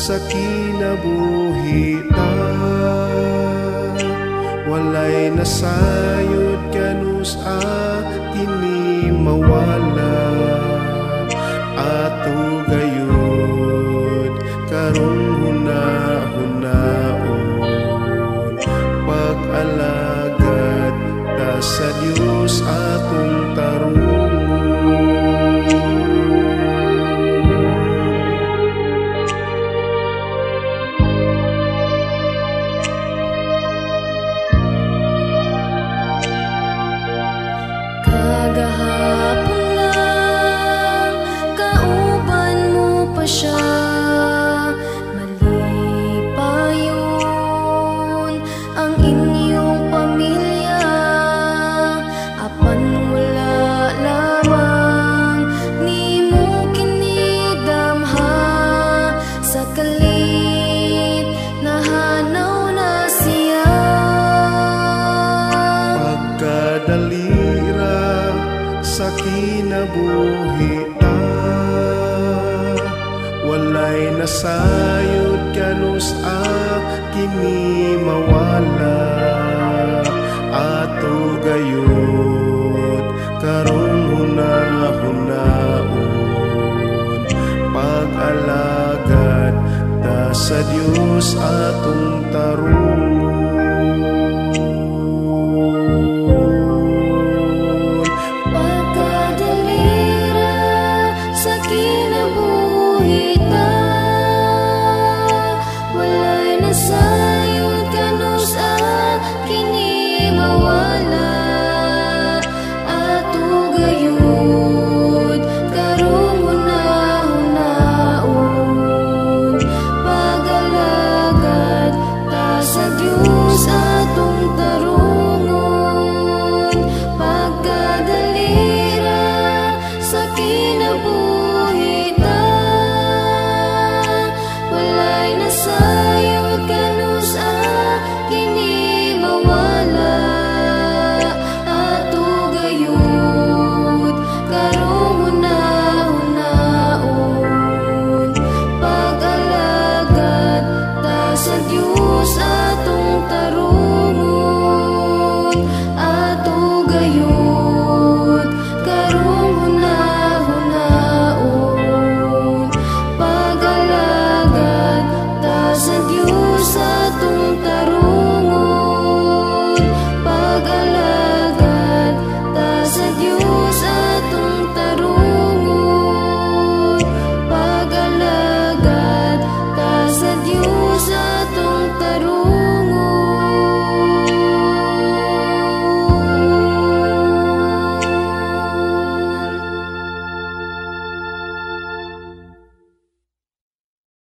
sa kinabuhi ta. Walay nasayod kanus kini mawala. Ato gayud karong hunahunaon, pag-alagad ta sa Dios atong tarungon. Kagahapon lang kauban mo pa siya, mali pa yun ang inyong pamilya. Apan wala lamang ni mo kinidamha, sa kalit nahanaw na siya. Pagkadalira sa kinabuhi ta, walay nasayod kanus kini mawala. Ato gayud karong hunahunaon, pag-alagad ta sa Dios atong tarungon.